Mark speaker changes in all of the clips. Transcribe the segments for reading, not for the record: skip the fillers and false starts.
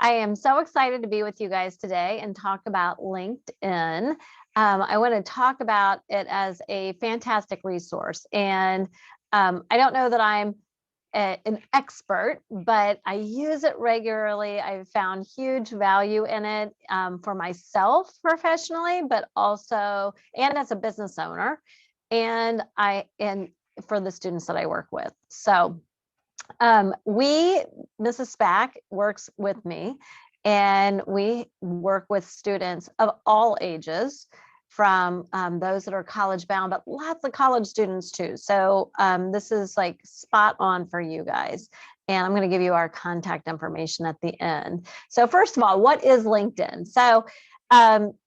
Speaker 1: I am so excited to be with you guys today and talk about LinkedIn. I want to talk about it as a fantastic resource. And I don't know that I'm an expert, but I use it regularly. I've found huge value in it for myself professionally, but also, and as a business owner, and for the students that I work with. So Mrs. Spack works with me, and we work with students of all ages, from those that are college bound, but lots of college students too. So this is like spot on for you guys. And I'm going to give you our contact information at the end. So first of all, what is LinkedIn? So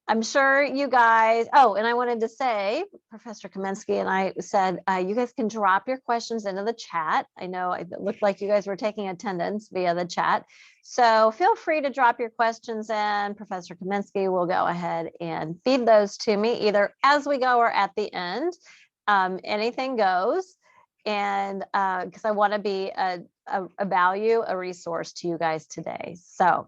Speaker 1: I'm sure you guys, and I wanted to say, Professor Kaminsky and I said, you guys can drop your questions into the chat. I know it looked like you guys were taking attendance via the chat. So feel free to drop your questions in. Professor Kaminsky will go ahead and feed those to me either as we go or at the end. Anything goes. And because I want to be a resource to you guys today. So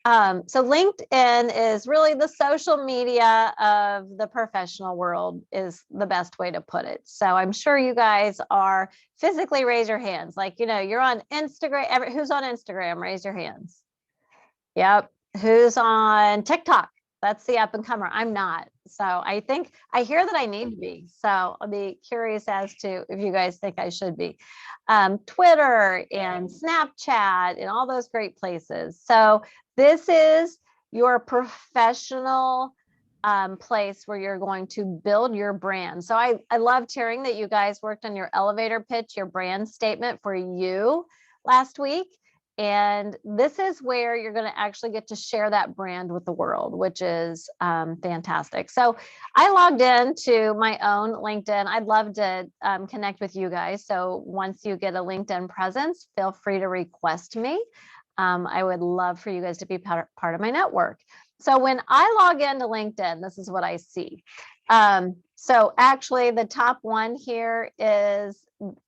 Speaker 1: LinkedIn is really the social media of the professional world, is the best way to put it. So I'm sure you guys are physically raise your hands. Like, you're on Instagram. Who's on Instagram? Raise your hands. Yep. Who's on TikTok? That's the up and comer. I'm not. So I hear that I need to be. So I'll be curious as to if you guys think I should be. Twitter and Snapchat and all those great places. So this is your professional place where you're going to build your brand. So I loved hearing that you guys worked on your elevator pitch, your brand statement for you last week. And this is where you're going to actually get to share that brand with the world, which is fantastic. So I logged into my own LinkedIn. I'd love to connect with you guys. So once you get a LinkedIn presence, feel free to request me. I would love for you guys to be part of my network. So when I log into LinkedIn, this is what I see. So actually the top one here is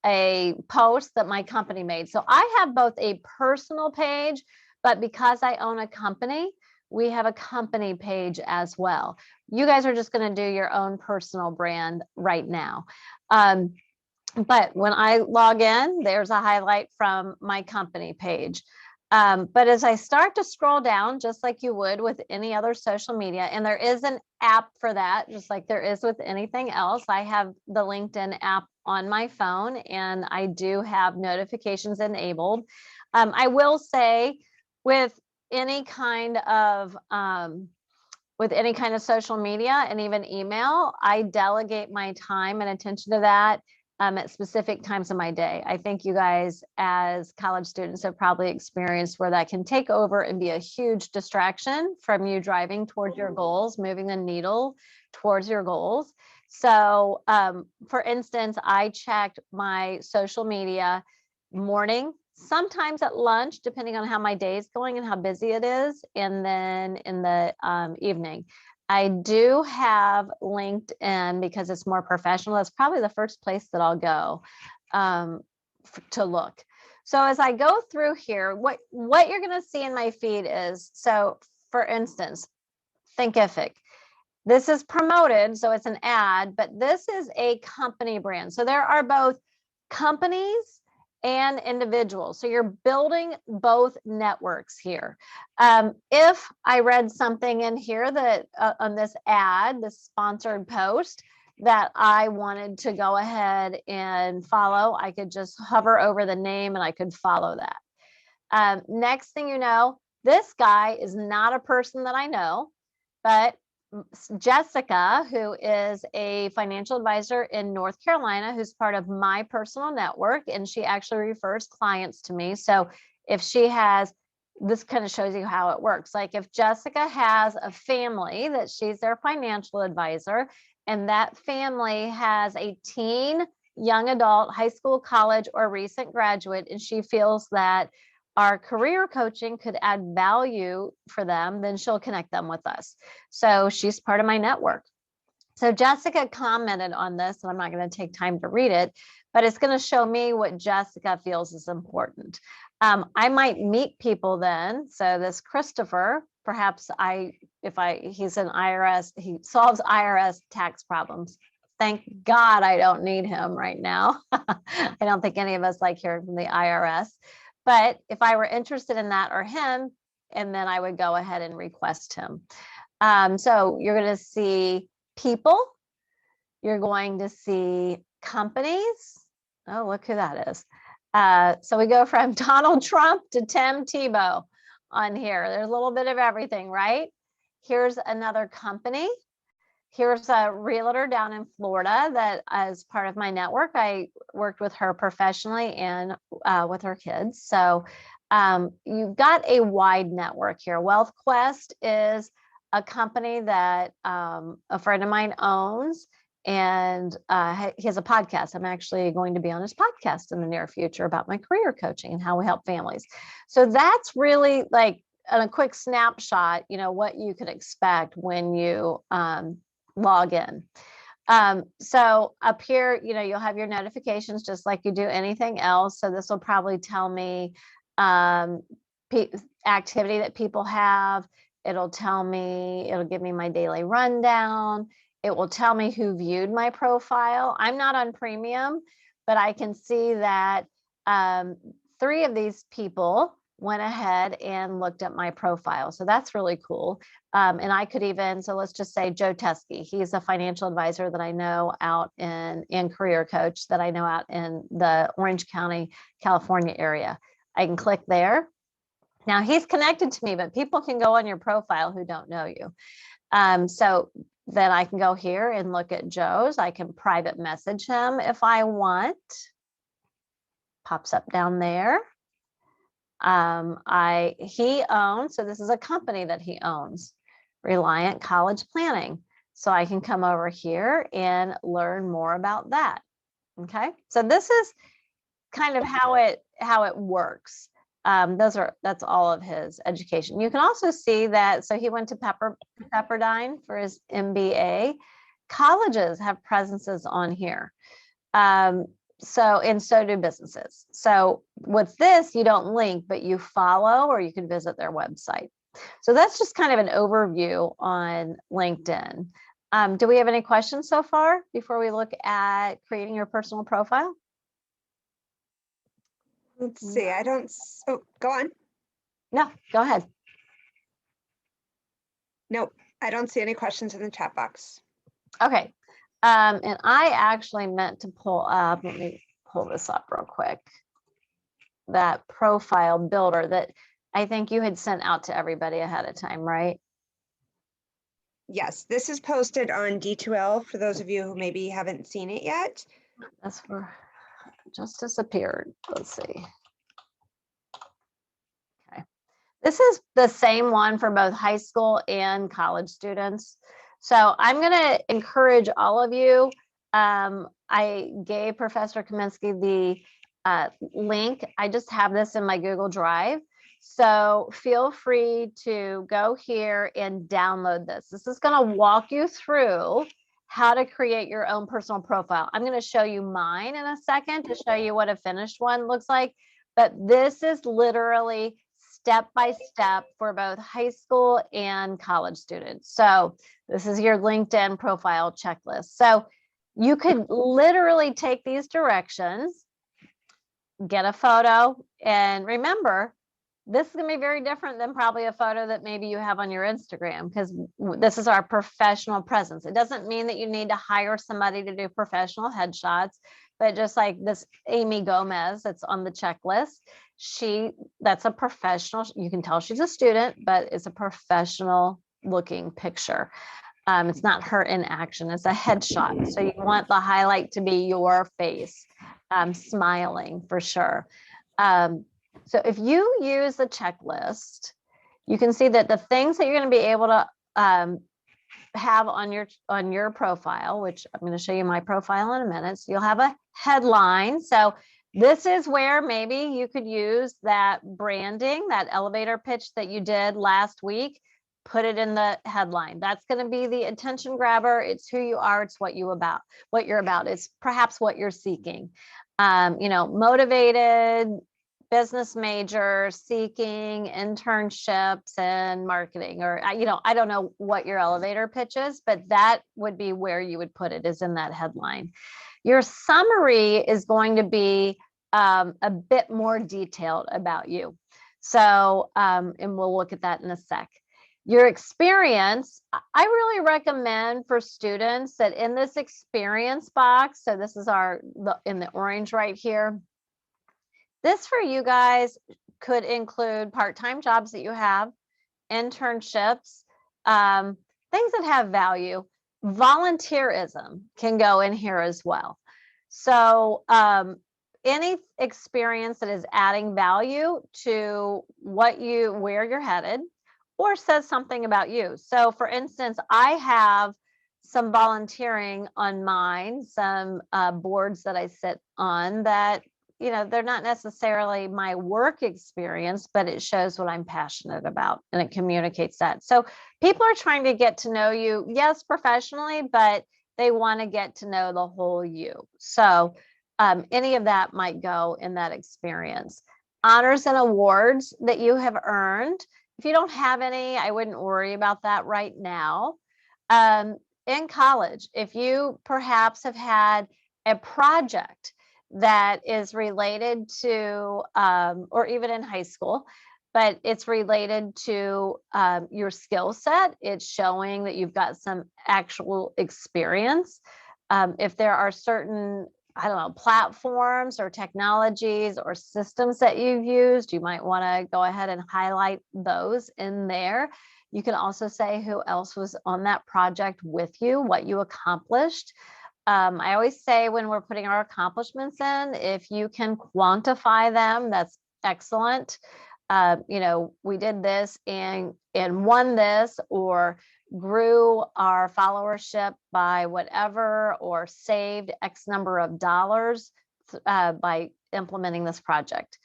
Speaker 1: a post that my company made. So I have both a personal page, but because I own a company, we have a company page as well. You guys are just going to do your own personal brand right now. But when I log in, there's a highlight from my company page. But as I start to scroll down, just like you would with any other social media, and there is an app for that, just like there is with anything else. I have the LinkedIn app on my phone, and I do have notifications enabled. I will say with any kind of social media and even email, I delegate my time and attention to that at specific times of my day. I think you guys as college students have probably experienced where that can take over and be a huge distraction from you driving towards your goals, moving the needle towards your goals. So for instance, I checked my social media morning, sometimes at lunch, depending on how my day is going and how busy it is, and then in the evening. I do have LinkedIn because it's more professional. That's probably the first place that I'll go to look. So as I go through here, what you're going to see in my feed is, so for instance, Thinkific. This is promoted, so it's an ad, but this is a company brand. So there are both companies and individuals. So you're building both networks here. If I read something in here that on this ad, this sponsored post, that I wanted to go ahead and follow, I could just hover over the name and I could follow that. Next thing you know, this guy is not a person that I know, but Jessica, who is a financial advisor in North Carolina, who's part of my personal network, and she actually refers clients to me. So if she has, this kind of shows you how it works. Like if Jessica has a family that she's their financial advisor, and that family has a teen, young adult, high school, college, or recent graduate, and she feels that our career coaching could add value for them, then she'll connect them with us. So she's part of my network. So Jessica commented on this, and I'm not going to take time to read it, but it's going to show me what Jessica feels is important. I might meet people then. So this Christopher, perhaps he's an IRS, he solves IRS tax problems. Thank God I don't need him right now. I don't think any of us like hearing from the IRS. But if I were interested in that or him, and then I would go ahead and request him. So you're going to see people. You're going to see companies. Oh, look who that is. So we go from Donald Trump to Tim Tebow on here. There's a little bit of everything, right? Here's another company. Here's a realtor down in Florida that as part of my network, I worked with her professionally and with her kids. So you've got a wide network here. Wealth Quest is a company that a friend of mine owns, and he has a podcast. I'm actually going to be on his podcast in the near future about my career coaching and how we help families. So that's really like a quick snapshot, what you could expect when you log in. So up here, you'll have your notifications just like you do anything else. So this will probably tell me activity that people have. It'll give me my daily rundown. It will tell me who viewed my profile. I'm not on premium, but I can see that 3 of these people went ahead and looked at my profile. So that's really cool. And I could so let's just say Joe Teskey. He's a financial advisor that I know out in career coach that I know out in the Orange County, California area. I can click there. Now he's connected to me, but people can go on your profile who don't know you. So then I can go here and look at Joe's. I can private message him if I want. Pops up down there. He owns, so this is a company that he owns, Reliant College Planning. So I can come over here and learn more about that. Okay, so this is kind of how it works. That's all of his education. You can also see that, so he went to Pepperdine for his MBA. Colleges have presences on here. So do businesses. So with this, you don't link, but you follow, or you can visit their website. So that's just kind of an overview on LinkedIn. Do we have any questions so far before we look at creating your personal profile?
Speaker 2: Let's see. Go on.
Speaker 1: No, go ahead.
Speaker 2: Nope, I don't see any questions in the chat box.
Speaker 1: Okay. And I actually meant to pull up, let me pull this up real quick, that profile builder that I think you had sent out to everybody ahead of time, right?
Speaker 2: Yes, this is posted on D2L for those of you who maybe haven't seen it yet.
Speaker 1: That's where it just disappeared. Let's see. Okay. This is the same one for both high school and college students. So I'm going to encourage all of you. I gave Professor Kaminsky the link. I just have this in my Google Drive. So feel free to go here and download this. This is going to walk you through how to create your own personal profile. I'm going to show you mine in a second to show you what a finished one looks like. But this is literally step by step for both high school and college students. So this is your LinkedIn profile checklist. So you could literally take these directions, get a photo, and remember, this is going to be very different than probably a photo that maybe you have on your Instagram, because this is our professional presence. It doesn't mean that you need to hire somebody to do professional headshots, but just like this Amy Gomez that's on the checklist, that's a professional. You can tell she's a student, but it's a professional looking picture. It's not her in action, it's a headshot. So you want the highlight to be your face, smiling for sure. So if you use the checklist, you can see that the things that you're going to be able to have on your profile, which I'm going to show you my profile in a minute. So you'll have a headline. So this is where maybe you could use that branding, that elevator pitch that you did last week, put it in the headline. That's going to be the attention grabber. It's who you are. It's what you're about. It's perhaps what you're seeking. Motivated, business major seeking internships in marketing, or, I don't know what your elevator pitch is, but that would be where you would put it, is in that headline. Your summary is going to be a bit more detailed about you. So, and we'll look at that in a sec. Your experience, I really recommend for students that in this experience box, so this is in the orange right here, this for you guys could include part-time jobs that you have, internships, things that have value. Volunteerism can go in here as well. So any experience that is adding value to where you're headed, or says something about you. So for instance, I have some volunteering on mine, some boards that I sit on that, they're not necessarily my work experience, but it shows what I'm passionate about and it communicates that. So people are trying to get to know you, yes, professionally, but they want to get to know the whole you. So any of that might go in that experience. Honors and awards that you have earned. If you don't have any, I wouldn't worry about that right now. In college, if you perhaps have had a project that is related to, or even in high school, but it's related to your skill set, it's showing that you've got some actual experience. If there are certain, I don't know, platforms or technologies or systems that you've used, you might want to go ahead and highlight those in there. You can also say who else was on that project with you, what you accomplished. I always say when we're putting our accomplishments in, if you can quantify them, that's excellent. We did this and won this, or grew our followership by whatever, or saved X number of dollars by implementing this project.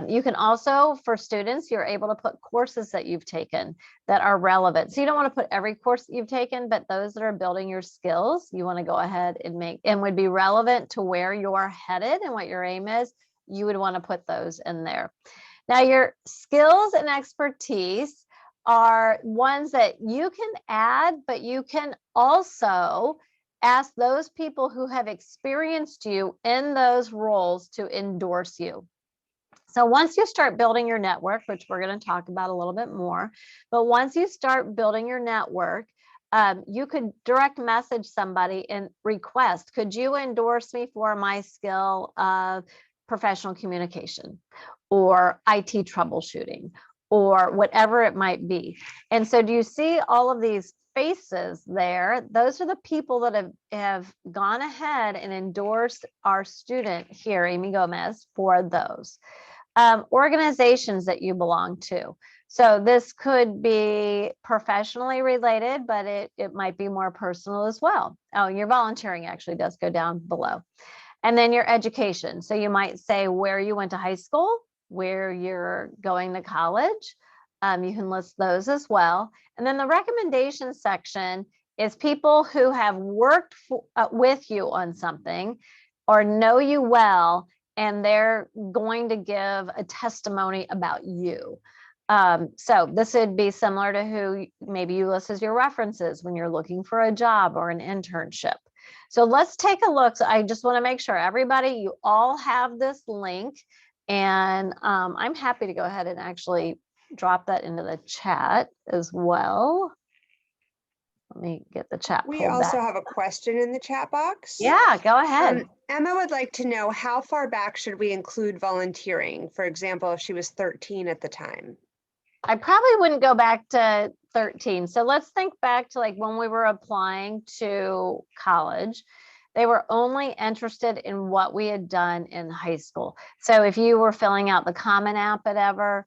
Speaker 1: You can also, for students, you're able to put courses that you've taken that are relevant. So you don't want to put every course that you've taken, but those that are building your skills, you want to go ahead and make, and would be relevant to where you're headed and what your aim is. You would want to put those in there. Now, your skills and expertise are ones that you can add, but you can also ask those people who have experienced you in those roles to endorse you. So once you start building your network, which we're going to talk about a little bit more, but once you start building your network, you could direct message somebody and request, could you endorse me for my skill of professional communication or IT troubleshooting or whatever it might be. And so do you see all of these faces there? Those are the people that have gone ahead and endorsed our student here, Amy Gomez, for those. Organizations that you belong to. So this could be professionally related, but it might be more personal as well. Oh, your volunteering actually does go down below. And then your education. So you might say where you went to high school, where you're going to college. You can list those as well. And then the recommendation section is people who have worked with you on something or know you well, and they're going to give a testimony about you. So this would be similar to who maybe you list as your references when you're looking for a job or an internship. So let's take a look. So I just want to make sure everybody, you all have this link, and I'm happy to go ahead and actually drop that into the chat as well. Let me get the chat
Speaker 2: We
Speaker 1: pulled
Speaker 2: also
Speaker 1: back.
Speaker 2: have a question in the chat box.
Speaker 1: Yeah, go ahead.
Speaker 2: Emma would like to know, how far back should we include volunteering? For example, if she was 13 at the time.
Speaker 1: I probably wouldn't go back to 13. So let's think back to like when we were applying to college. They were only interested in what we had done in high school. So if you were filling out the Common App at ever,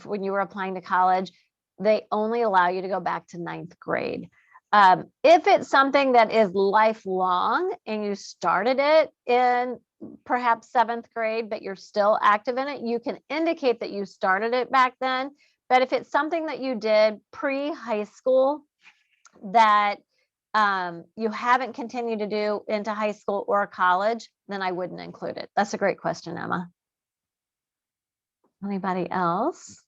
Speaker 1: when you were applying to college, they only allow you to go back to 9th grade. If it's something that is lifelong and you started it in perhaps 7th grade, but you're still active in it, you can indicate that you started it back then. But if it's something that you did pre-high school that you haven't continued to do into high school or college, then I wouldn't include it. That's a great question, Emma. Anybody else?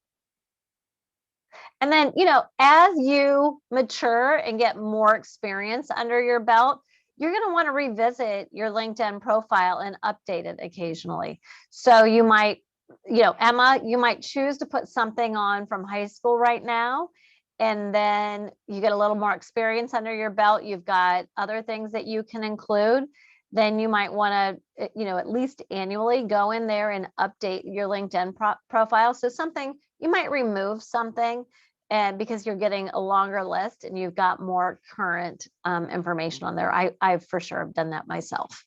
Speaker 1: And then, you know, as you mature and get more experience under your belt, you're going to want to revisit your LinkedIn profile and update it occasionally. So you might, you know, Emma, you might choose to put something on from high school right now. And then you get a little more experience under your belt. You've got other things that you can include. Then you might want to, you know, at least annually go in there and update your LinkedIn profile. So something, you might remove something, and because you're getting a longer list and you've got more current information on there. I for sure have done that myself.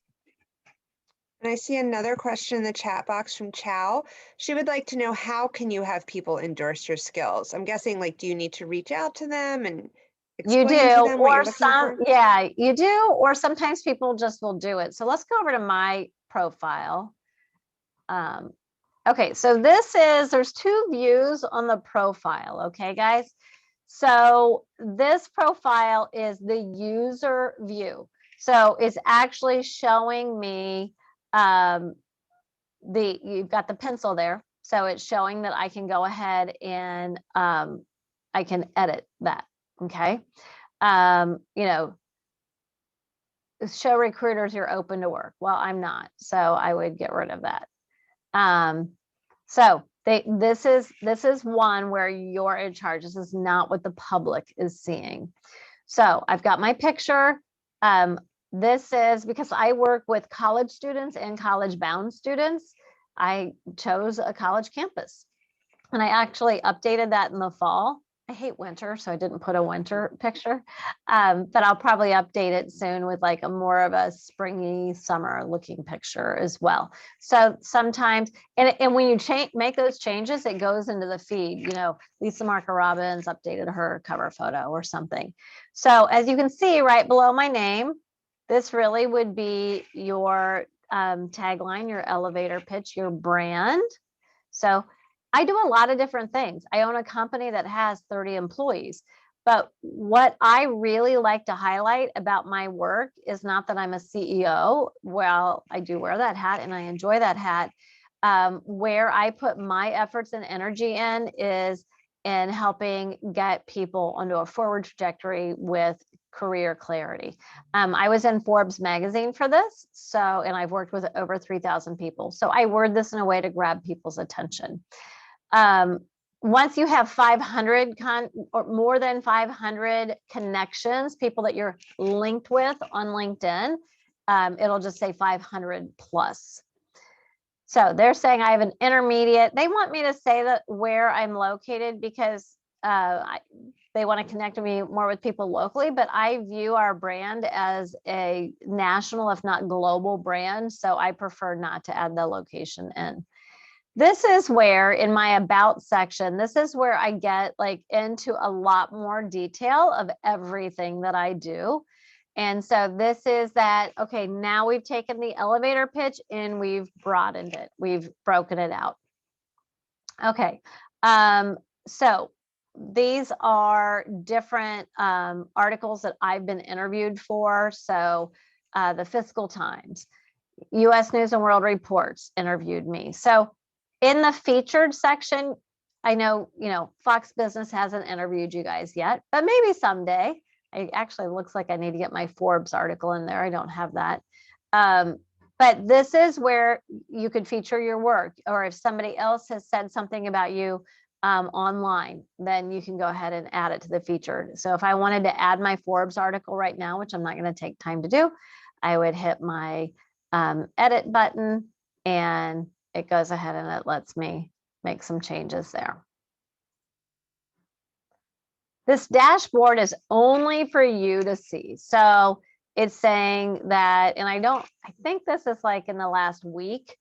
Speaker 2: And I see another question in the chat box from Chow. She would like to know, how can you have people endorse your skills? I'm guessing, like, do you need to reach out to them and
Speaker 1: You
Speaker 2: explain to
Speaker 1: do,
Speaker 2: them what
Speaker 1: or
Speaker 2: you're looking for?
Speaker 1: yeah, you do, or sometimes people just will do it. So let's go over to my profile. Okay, so there's two views on the profile, okay, guys? So this profile is the user view. So it's actually showing me, you've got the pencil there. So it's showing that I can go ahead and I can edit that, okay? You know, show recruiters you're open to work. Well, I'm not, so I would get rid of that. So this is one where you're in charge. This is not what the public is seeing. So I've got my picture. This is because I work with college students and college bound students. I chose a college campus, and I actually updated that in the fall. I hate winter, so I didn't put a winter picture, but I'll probably update it soon with like a more of a springy summer looking picture as well. So sometimes, and when you make those changes, it goes into the feed. You know, Lisa Marca Robbins updated her cover photo or something. So as you can see right below my name, this really would be your tagline, your elevator pitch, your brand. So I do a lot of different things. I own a company that has 30 employees. But what I really like to highlight about my work is not that I'm a CEO. Well, I do wear that hat and I enjoy that hat. Where I put my efforts and energy in is in helping get people onto a forward trajectory with career clarity. I was in Forbes magazine for this. So, and I've worked with over 3,000 people. So I word this in a way to grab people's attention. Once you have 500 or more than 500 connections, people that you're linked with on LinkedIn, it'll just say 500 plus. So they're saying I have an intermediate. They want me to say that where I'm located because they want to connect me more with people locally, but I view our brand as a national, if not global brand. So I prefer not to add the location in. This is where in my about section, this is where I get like into a lot more detail of everything that I do. And so this is that, okay, now we've taken the elevator pitch and we've broadened it. We've broken it out. Okay. So these are different articles that I've been interviewed for. So the Fiscal Times, US News and World Reports interviewed me. So in the featured section, I know, you know, Fox Business hasn't interviewed you guys yet, but maybe someday. It actually looks like I need to get my Forbes article in there. I don't have that. But this is where you could feature your work, or if somebody else has said something about you online, then you can go ahead and add it to the featured. So if I wanted to add my Forbes article right now, which I'm not going to take time to do, I would hit my edit button and it goes ahead and it lets me make some changes there. This dashboard is only for you to see. So it's saying that, and I think this is like in the last week,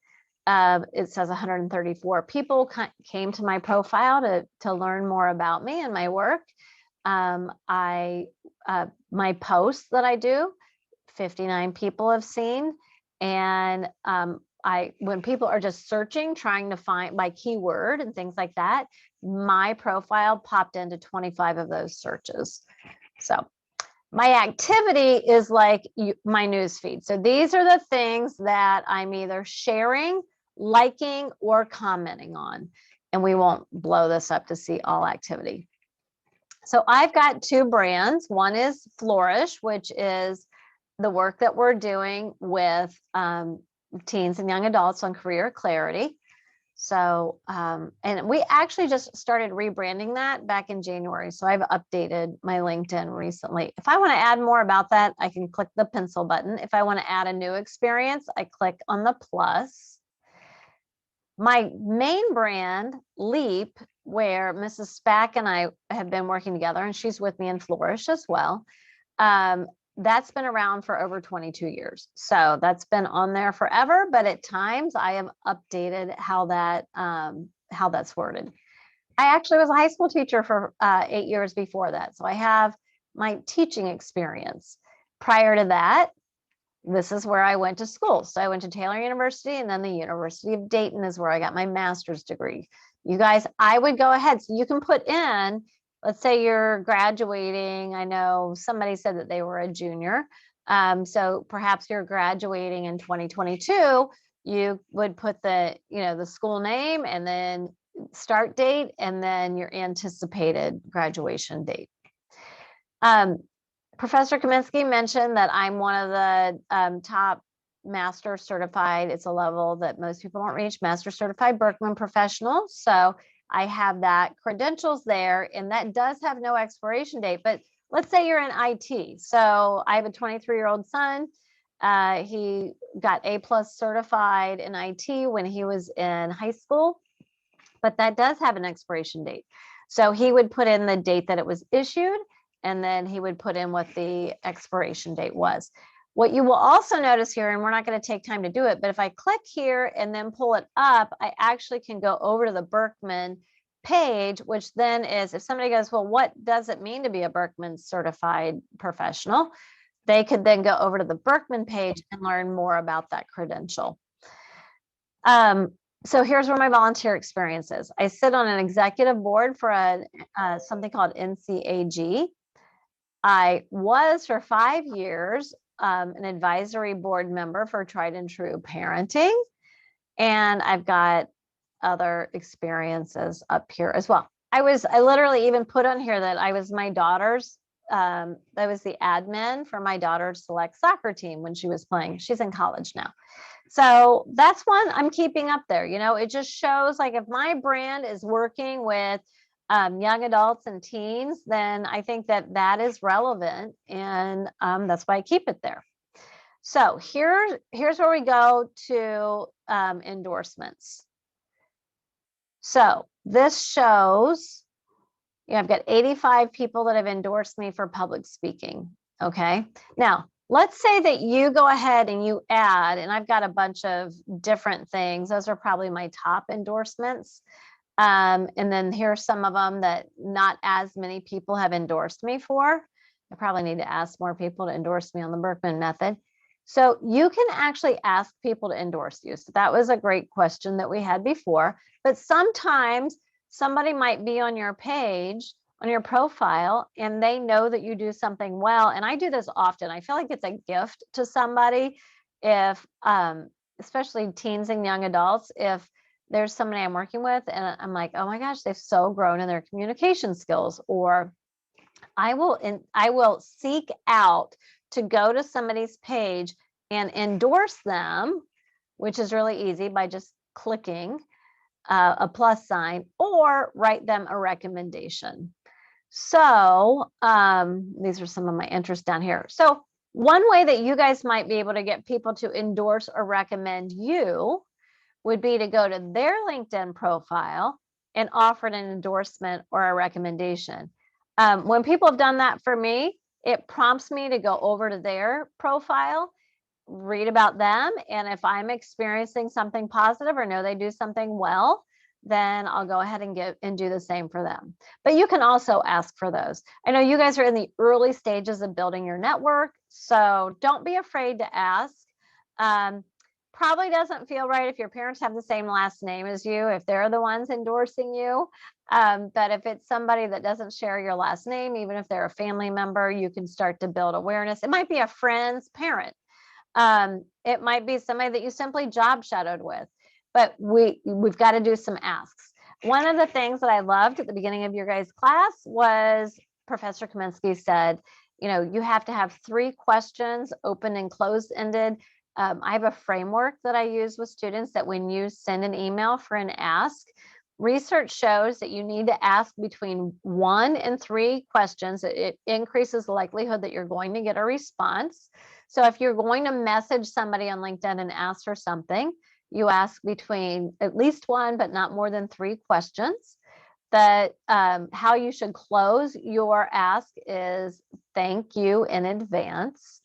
Speaker 1: it says 134 people came to my profile to learn more about me and my work. My posts that I do, 59 people have seen. And when people are just searching, trying to find by keyword and things like that, my profile popped into 25 of those searches. So my activity is like my news feed. So these are the things that I'm either sharing liking or commenting on. And we won't blow this up to see all activity. So I've got 2 brands. One is Flourish, which is the work that we're doing with teens and young adults on career clarity. So, and we actually just started rebranding that back in January. So I've updated my LinkedIn recently. If I want to add more about that, I can click the pencil button. If I want to add a new experience, I click on the plus. My main brand, Leap, where Mrs. Spack and I have been working together, and she's with me in Flourish as well. That's been around for over 22 years. So that's been on there forever, but at times I have updated how that's worded. I actually was a high school teacher for 8 years before that. So I have my teaching experience. Prior to that, this is where I went to school. So I went to Taylor University, and then the University of Dayton is where I got my master's degree. You guys, I would go ahead. So you can put in, let's say you're graduating. I know somebody said that they were a junior. So perhaps you're graduating in 2022. You would put the school name and then start date and then your anticipated graduation date. Professor Kaminsky mentioned that I'm one of the top master certified. It's a level that most people don't reach, master certified Berkman professional. So I have that credentials there, and that does have no expiration date. But let's say you're in IT. So I have a 23-year-old son. He got A+ certified in IT when he was in high school, but that does have an expiration date. So he would put in the date that it was issued, and then he would put in what the expiration date was. What you will also notice here, and we're not going to take time to do it, but if I click here and then pull it up, I actually can go over to the Berkman page, which then is, if somebody goes, well, what does it mean to be a Berkman certified professional? They could then go over to the Berkman page and learn more about that credential. So here's where my volunteer experience is. I sit on an executive board for something called NCAG. I was for 5 years an advisory board member for Tried and True Parenting. And I've got other experiences up here as well. I literally even put on here that I was my daughter's, I was the admin for my daughter's select soccer team when she was playing. She's in college now. So that's one I'm keeping up there. It just shows, like, if my brand is working with young adults and teens, then I think that is relevant, and that's why I keep it there. So here's where we go to endorsements. So this shows, I've got 85 people that have endorsed me for public speaking. Okay. Now, let's say that you go ahead and you add, and I've got a bunch of different things. Those are probably my top endorsements. And then here's some of them that not as many people have endorsed me for. I probably need to ask more people to endorse me on the Berkman method. So you can actually ask people to endorse you. So that was a great question that we had before. But sometimes somebody might be on your page, on your profile, and they know that you do something well. And I do this often. I feel like it's a gift to somebody if, especially teens and young adults, if there's somebody I'm working with and I'm like, oh my gosh, they've so grown in their communication skills. Or I will seek out to go to somebody's page and endorse them, which is really easy by just clicking a plus sign, or write them a recommendation. So these are some of my interests down here. So one way that you guys might be able to get people to endorse or recommend you would be to go to their LinkedIn profile and offer an endorsement or a recommendation. When people have done that for me, it prompts me to go over to their profile, read about them. And if I'm experiencing something positive or know they do something well, then I'll go ahead and do the same for them. But you can also ask for those. I know you guys are in the early stages of building your network, so don't be afraid to ask. Probably doesn't feel right if your parents have the same last name as you, if they're the ones endorsing you. But if it's somebody that doesn't share your last name, even if they're a family member, you can start to build awareness. It might be a friend's parent. It might be somebody that you simply job shadowed with. but we've got to do some asks. One of the things that I loved at the beginning of your guys' class was Professor Kaminsky said, you have to have 3 questions, open and closed ended. I have a framework that I use with students that when you send an email for an ask, research shows that you need to ask between 1 and 3 questions. It increases the likelihood that you're going to get a response. So if you're going to message somebody on LinkedIn and ask for something, you ask between at least 1, but not more than 3 questions. That how you should close your ask is thank you in advance.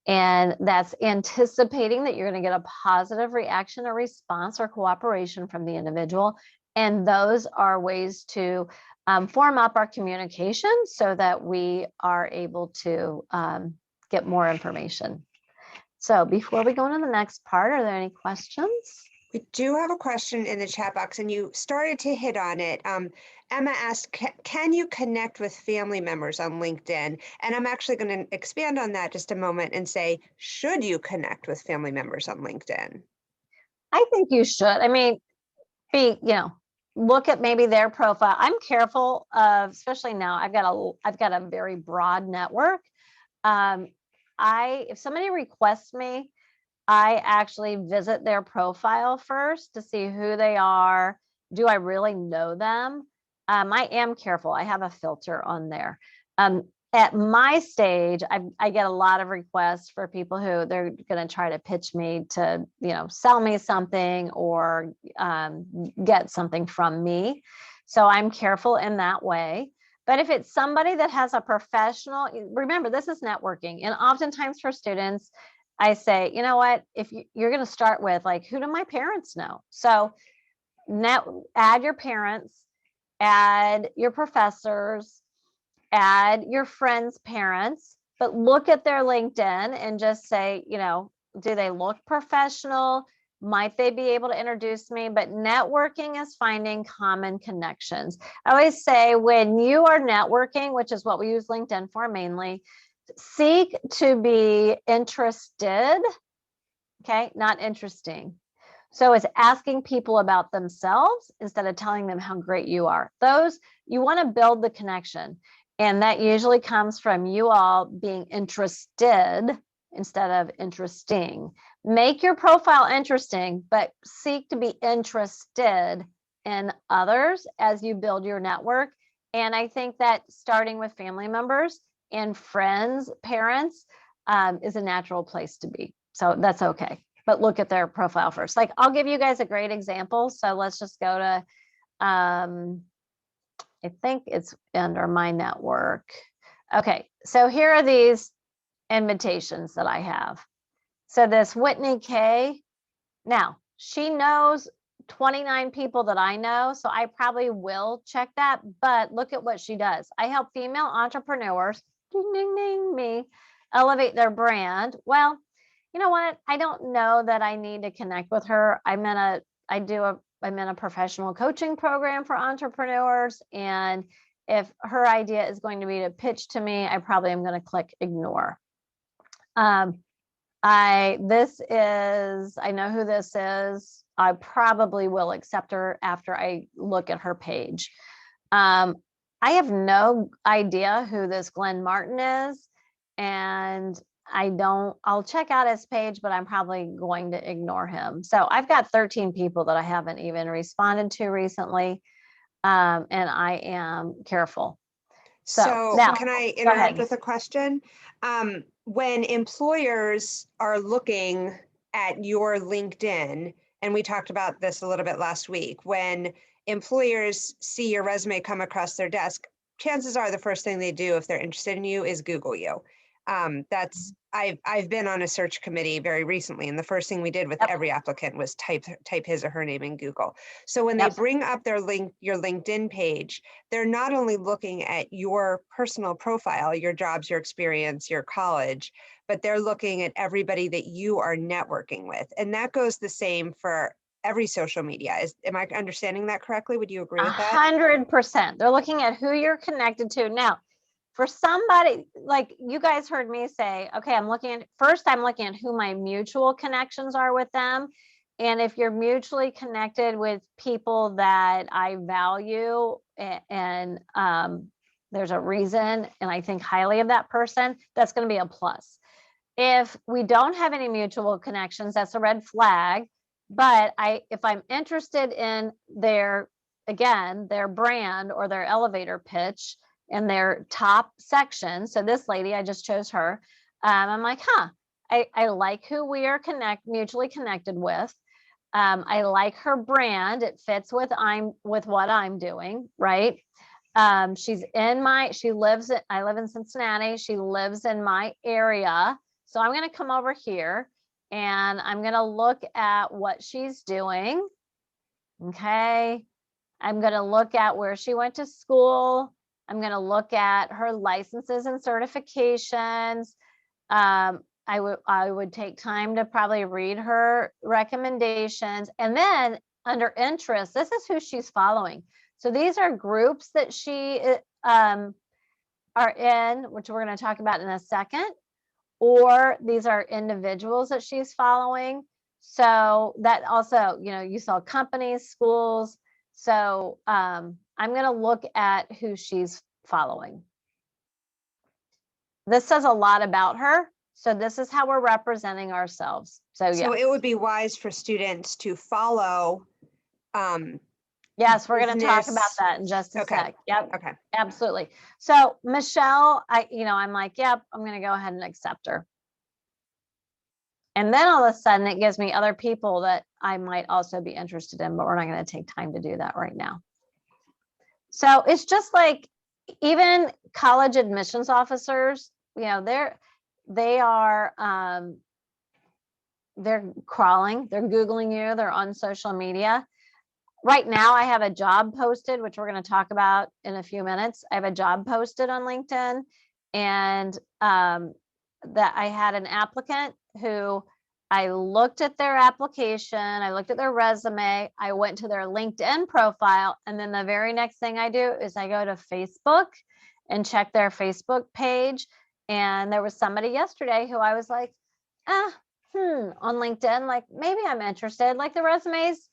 Speaker 1: And that's anticipating that you're going to get a positive reaction or response or cooperation from the individual. And those are ways to form up our communication so that we are able to get more information. So before we go into the next part, are there any questions?
Speaker 2: We do have a question in the chat box, and you started to hit on it. Emma asked, can you connect with family members on LinkedIn? And I'm actually going to expand on that just a moment and say, should you connect with family members on LinkedIn?
Speaker 1: I think you should. I mean, look at maybe their profile. I'm careful of, especially now, I've got a very broad network. If somebody requests me, I actually visit their profile first to see who they are. Do I really know them? I am careful. I have a filter on there. At my stage, I get a lot of requests for people who they're going to try to pitch me to, sell me something or get something from me. So I'm careful in that way. But if it's somebody that has a professional, remember, this is networking. And oftentimes for students, I say, you know what, if you're going to start with like, who do my parents know? So add your parents, add your professors, add your friends' parents, but look at their LinkedIn and just say, do they look professional? Might they be able to introduce me? But networking is finding common connections. I always say when you are networking, which is what we use LinkedIn for mainly, seek to be interested, okay, not interesting. So it's asking people about themselves instead of telling them how great you are. You want to build the connection. And that usually comes from you all being interested instead of interesting. Make your profile interesting, but seek to be interested in others as you build your network. And I think that starting with family members and friends, parents, is a natural place to be. So that's okay. But look at their profile first. Like, I'll give you guys a great example. So let's just go to, I think it's under my network. Okay, so here are these invitations that I have. So this Whitney K, now she knows 29 people that I know, so I probably will check that, but look at what she does. I help female entrepreneurs, ding, ding, ding, me, elevate their brand. Well, you know what? I don't know that I need to connect with her. I'm in a professional coaching program for entrepreneurs. And if her idea is going to be to pitch to me, I probably am going to click ignore. I know who this is. I probably will accept her after I look at her page. I have no idea who this Glenn Martin is. And I'll check out his page, but I'm probably going to ignore him. So I've got 13 people that I haven't even responded to recently. And I am careful.
Speaker 2: So
Speaker 1: now,
Speaker 2: can I interrupt with a question? When employers are looking at your LinkedIn, and we talked about this a little bit last week, when employers see your resume come across their desk, chances are the first thing they do if they're interested in you is Google you. I've been on a search committee very recently, and the first thing we did with every applicant was type his or her name in Google. So when they bring up your LinkedIn page, they're not only looking at your personal profile, your jobs, your experience, your college, but they're looking at everybody that you are networking with. And that goes the same for every social media. Am I understanding that correctly? Would you agree with that?
Speaker 1: 100%. They're looking at who you're connected to. Now, for somebody like you guys heard me say, okay, I'm looking at who my mutual connections are with them. And if you're mutually connected with people that I value and there's a reason and I think highly of that person, that's going to be a plus. If we don't have any mutual connections, that's a red flag. But if I'm interested in their brand or their elevator pitch in their top section, so this lady, I just chose her, I'm like, I like who we are mutually connected with. I like her brand. It fits with what I'm doing, right? I live in Cincinnati. She lives in my area. So I'm going to come over here and I'm going to look at what she's doing. Okay. I'm going to look at where she went to school. I'm going to look at her licenses and certifications. I would take time to probably read her recommendations. And then under interest, this is who she's following. So these are groups that she are in, which we're going to talk about in a second, or these are individuals that she's following. So that also, you saw companies, schools. So I'm going to look at who she's following. This says a lot about her. So this is how we're representing ourselves. So
Speaker 2: it would be wise for students to follow.
Speaker 1: Yes, we're going to talk about that in just a sec. Yep.
Speaker 2: Okay.
Speaker 1: Absolutely. So Michelle, I'm like, yep, I'm going to go ahead and accept her. And then all of a sudden it gives me other people that I might also be interested in, but we're not going to take time to do that right now. So it's just like even college admissions officers, they're crawling, they're Googling you, they're on social media. Right now I have a job posted, which we're going to talk about in a few minutes. I have a job posted on LinkedIn, and that I had an applicant who I looked at their application, I looked at their resume, I went to their LinkedIn profile, and then the very next thing I do is I go to Facebook and check their Facebook page. And there was somebody yesterday who I was like, on LinkedIn, like maybe I'm interested, like the resume's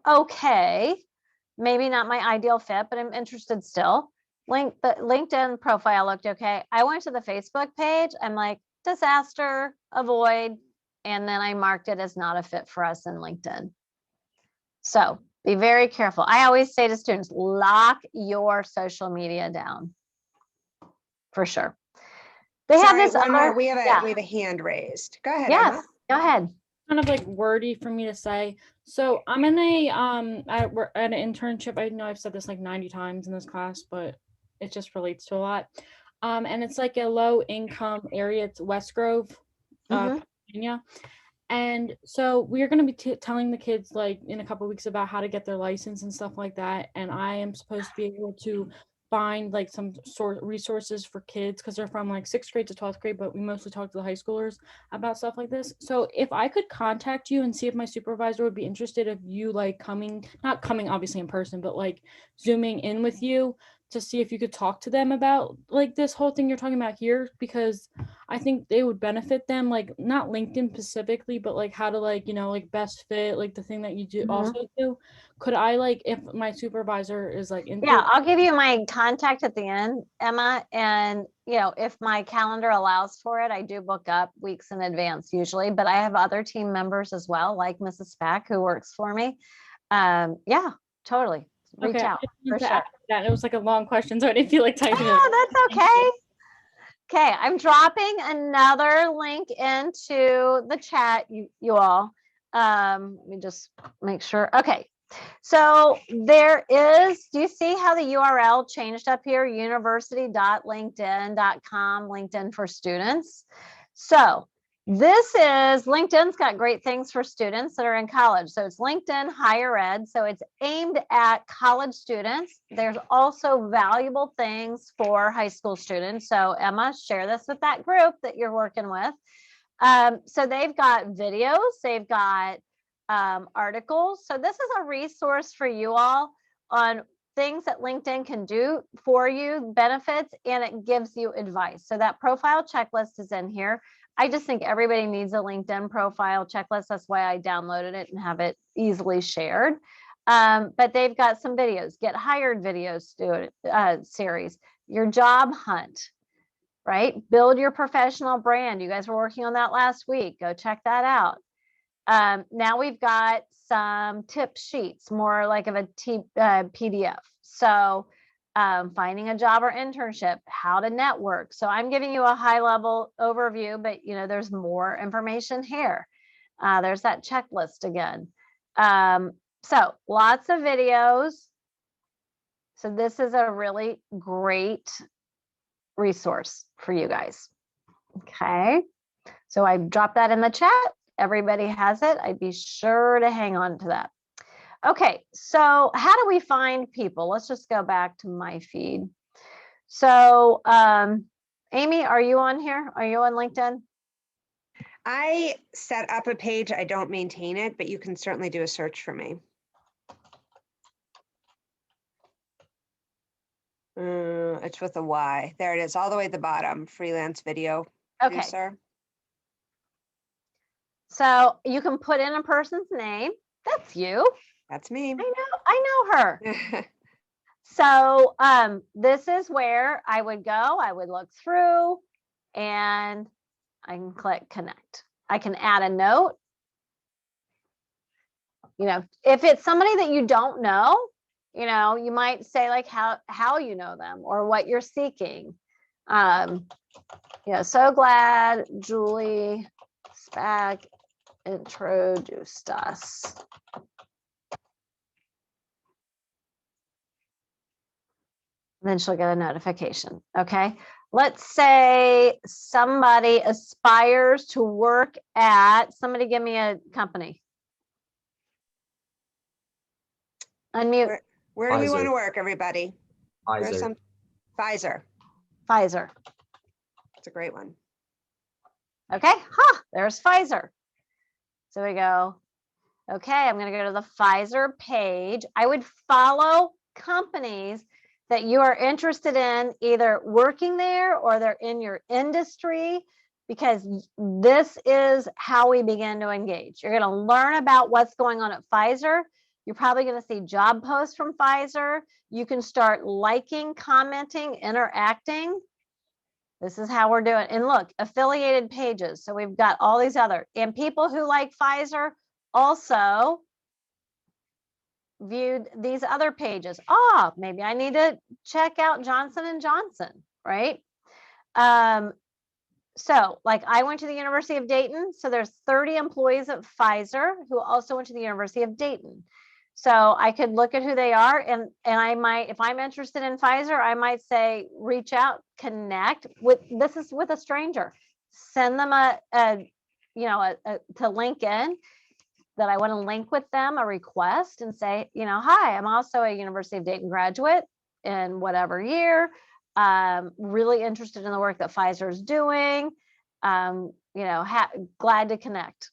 Speaker 1: okay, maybe not my ideal fit, but I'm interested still. The LinkedIn profile looked okay. I went to the Facebook page. I'm like, disaster, avoid. And then I marked it as not a fit for us in LinkedIn. So be very careful. I always say to students, lock your social media down for sure. They have this other,
Speaker 2: we have a hand raised. Go ahead.
Speaker 1: Yes,
Speaker 2: Emma.
Speaker 1: go ahead.
Speaker 3: Kind of like wordy for me to say. So I'm in at an internship. I know I've said this like 90 times in this class, but it just relates to a lot. And it's like a low income area. It's West Grove, Pennsylvania. And so we're going to be telling the kids like in a couple of weeks about how to get their license and stuff like that. And I am supposed to be able to find like some sort of resources for kids because they're from like 6th grade to 12th grade, but we mostly talk to the high schoolers about stuff like this. So if I could contact you and see if my supervisor would be interested of you like not coming obviously in person, but like zooming in with you to see if you could talk to them about like this whole thing you're talking about here, because I think they would benefit them, like not LinkedIn specifically, but like how to like, like best fit, like the thing that you do also do. Could I like, if my supervisor is like,
Speaker 1: I'll give you my contact at the end, Emma. And, if my calendar allows for it, I do book up weeks in advance usually, but I have other team members as well, like Mrs. Spack, who works for me. Yeah, totally. Reach out for sure.
Speaker 3: That it was like a long question, so I didn't feel like typing it.
Speaker 1: That's okay. Okay, I'm dropping another link into the chat, you all. Let me just make sure. Okay, so do you see how the URL changed up here? university.linkedin.com, LinkedIn for students. So LinkedIn's got great things for students that are in college. So it's LinkedIn Higher Ed. So it's aimed at college students. There's also valuable things for high school students. So Emma, share this with that group that you're working with. So they've got videos, they've got articles. So this is a resource for you all on things that LinkedIn can do for you, benefits, and it gives you advice. So that profile checklist is in here. I just think everybody needs a LinkedIn profile checklist. That's why I downloaded it and have it easily shared. But they've got some videos, get hired videos, student series, your job hunt, right? Build your professional brand. You guys were working on that last week. Go check that out. Now we've got some tip sheets, more like of a PDF. So finding a job or internship, how to network. So I'm giving you a high level overview, but there's more information here. There's that checklist again. So lots of videos. So this is a really great resource for you guys. Okay. So I dropped that in the chat. Everybody has it. I'd be sure to hang on to that. Okay, so how do we find people? Let's just go back to my feed. So Amy, are you on here? Are you on LinkedIn?
Speaker 2: I set up a page. I don't maintain it, but you can certainly do a search for me. It's with a Y. There it is, all the way at the bottom. Freelance video producer.
Speaker 1: Okay. So you can put in a person's name. That's you.
Speaker 2: That's me.
Speaker 1: I know her. So this is where I would go. I would look through and I can click connect. I can add a note. If it's somebody that you don't know, you might say like how you know them or what you're seeking. So glad Julie Spag introduced us. Then she'll get a notification. Okay. Let's say somebody aspires to work at, somebody give me a company. Unmute.
Speaker 2: Where do we want to work, everybody?
Speaker 4: Pfizer.
Speaker 2: Pfizer.
Speaker 1: Pfizer.
Speaker 2: That's a great one.
Speaker 1: Okay. There's Pfizer. So we go, okay, I'm going to go to the Pfizer page. I would follow companies that you are interested in, either working there or they're in your industry, because this is how we begin to engage. You're going to learn about what's going on at Pfizer. You're probably going to see job posts from Pfizer. You can start liking, commenting, interacting. This is how we're doing. And look, affiliated pages. So we've got all these other, and people who like Pfizer also viewed these other pages. Maybe I need to check out Johnson & Johnson, right? So like I went to the University of Dayton. So there's 30 employees at Pfizer who also went to the University of Dayton. So I could look at who they are, and I might, if I'm interested in Pfizer, I might say, reach out, connect with, this is with a stranger, send them to LinkedIn that I want to link with them, a request, and say, hi, I'm also a University of Dayton graduate in whatever year, really interested in the work that Pfizer is doing, glad to connect.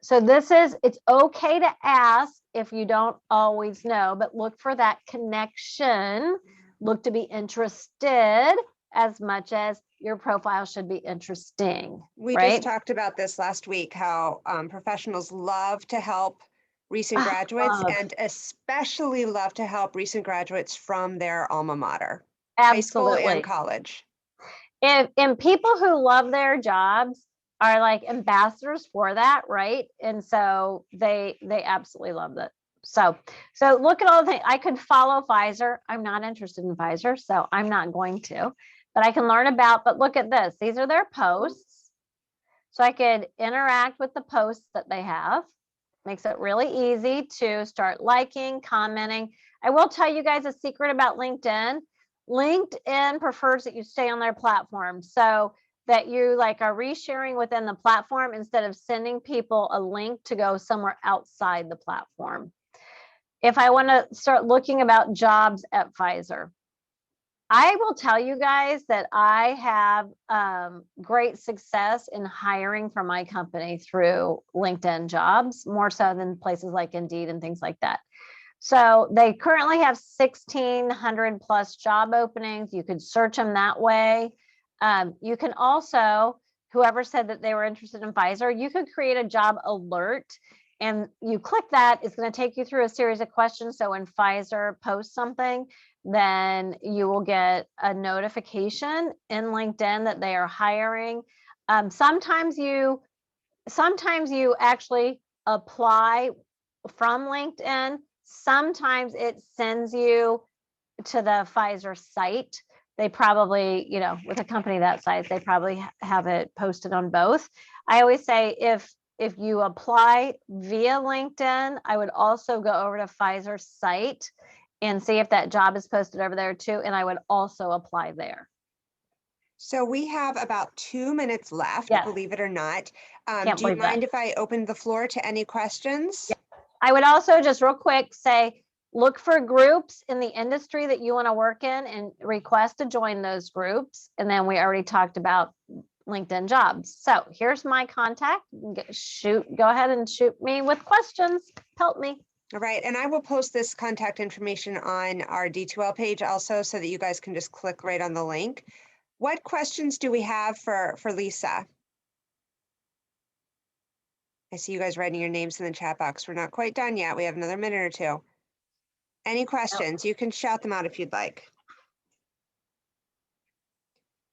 Speaker 1: So it's okay to ask if you don't always know, but look for that connection, look to be interested as much as your profile should be interesting.
Speaker 2: We just talked about this last week, how professionals love to help recent graduates and especially love to help recent graduates from their alma mater, high school and college.
Speaker 1: And people who love their jobs are like ambassadors for that, right? And so they absolutely love that. So look at all the things. I could follow Pfizer. I'm not interested in Pfizer, so I'm not going to, but I can learn about, but look at this. These are their posts. So I could interact with the posts that they have. Makes it really easy to start liking, commenting. I will tell you guys a secret about LinkedIn. LinkedIn prefers that you stay on their platform, so that you are resharing within the platform instead of sending people a link to go somewhere outside the platform. If I want to start looking about jobs at Pfizer, I will tell you guys that I have great success in hiring for my company through LinkedIn jobs, more so than places like Indeed and things like that. So they currently have 1,600 plus job openings. You could search them that way. You can also whoever said that they were interested in Pfizer, you could create a job alert and you click that, it's going to take you through a series of questions. So when Pfizer posts something, then you will get a notification in LinkedIn that they are hiring. Sometimes you actually apply from LinkedIn. Sometimes it sends you to the Pfizer site. They probably, with a company that size, they probably have it posted on both. I always say if you apply via LinkedIn, I would also go over to Pfizer's site and see if that job is posted over there too. And I would also apply there.
Speaker 2: So we have about 2 minutes left,
Speaker 1: Yes.
Speaker 2: believe it or not.
Speaker 1: Can't
Speaker 2: Do you
Speaker 1: believe that.
Speaker 2: mind if I open the floor to any questions?
Speaker 1: I would also just real quick say, look for groups in the industry that you want to work in and request to join those groups. And then we already talked about LinkedIn jobs. So here's my contact. Go ahead and shoot me with questions. Help me.
Speaker 2: All right, and I will post this contact information on our D2L page also so that you guys can just click right on the link. What questions do we have for Lisa? I see you guys writing your names in the chat box. We're not quite done yet. We have another minute or two. Any questions? You can shout them out if you'd like.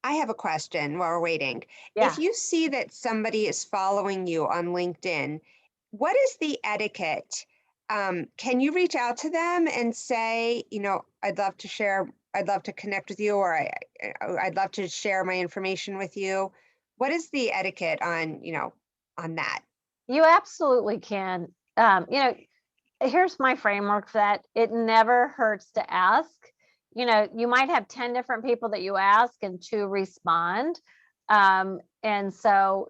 Speaker 2: I have a question while we're waiting.
Speaker 1: Yeah.
Speaker 2: If you see that somebody is following you on LinkedIn, what is the etiquette? Can you reach out to them and say, I'd love to connect with you, or I'd love to share my information with you? What is the etiquette on that?
Speaker 1: You absolutely can. Here's my framework for that. It never hurts to ask. You might have 10 different people that you ask and 2 respond. And so,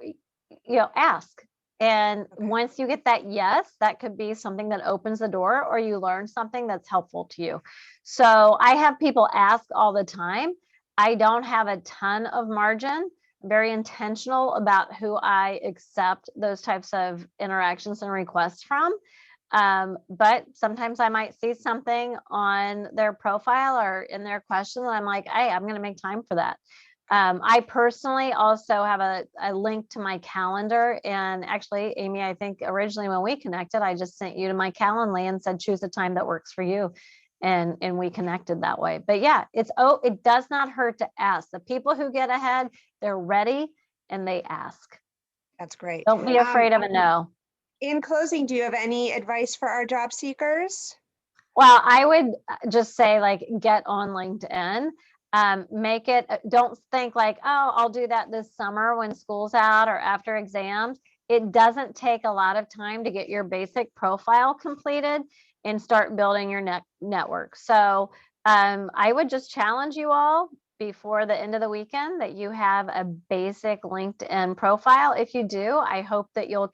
Speaker 1: ask. And once you get that yes, that could be something that opens the door, or you learn something that's helpful to you. So I have people ask all the time. I don't have a ton of margin. I'm very intentional about who I accept those types of interactions and requests from. But sometimes I might see something on their profile or in their question, and I'm like, hey, I'm going to make time for that. I personally also have a link to my calendar. And actually, Amy, I think originally when we connected, I just sent you to my Calendly and said, choose a time that works for you. And we connected that way. But yeah, it does not hurt to ask. The people who get ahead, they're ready and they ask.
Speaker 2: That's great.
Speaker 1: Don't be afraid of a no.
Speaker 2: In closing, do you have any advice for our job seekers?
Speaker 1: Well, I would just say, get on LinkedIn. Make it, don't think like, oh, I'll do that this summer when school's out or after exams. It doesn't take a lot of time to get your basic profile completed and start building your network. So I would just challenge you all before the end of the weekend that you have a basic LinkedIn profile. If you do, I hope that you'll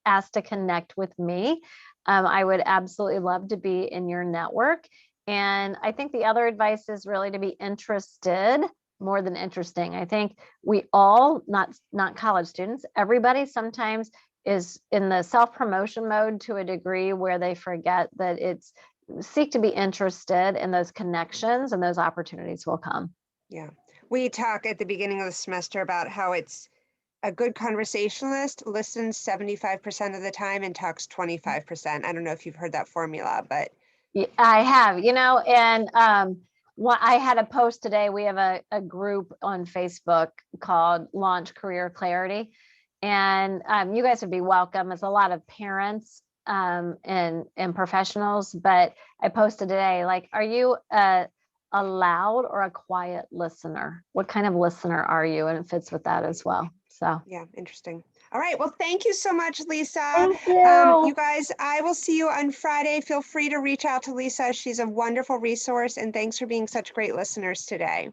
Speaker 1: ask to connect with me. I would absolutely love to be in your network. And I think the other advice is really to be interested more than interesting. I think we all, not college students, everybody sometimes is in the self-promotion mode to a degree where they forget that seek to be interested in those connections, and those opportunities will come.
Speaker 2: Yeah. We talk at the beginning of the semester about how it's a good conversationalist listens 75% of the time and talks 25%. I don't know if you've heard that formula, but
Speaker 1: I have, and what I had a post today. We have a group on Facebook called Launch Career Clarity, and you guys would be welcome. It's a lot of parents and professionals, but I posted today, are you a loud or a quiet listener? What kind of listener are you? And it fits with that as well. So
Speaker 2: yeah, interesting. All right. Well, thank you so much, Lisa.
Speaker 1: Thank you.
Speaker 2: You guys, I will see you on Friday. Feel free to reach out to Lisa. She's a wonderful resource, and thanks for being such great listeners today.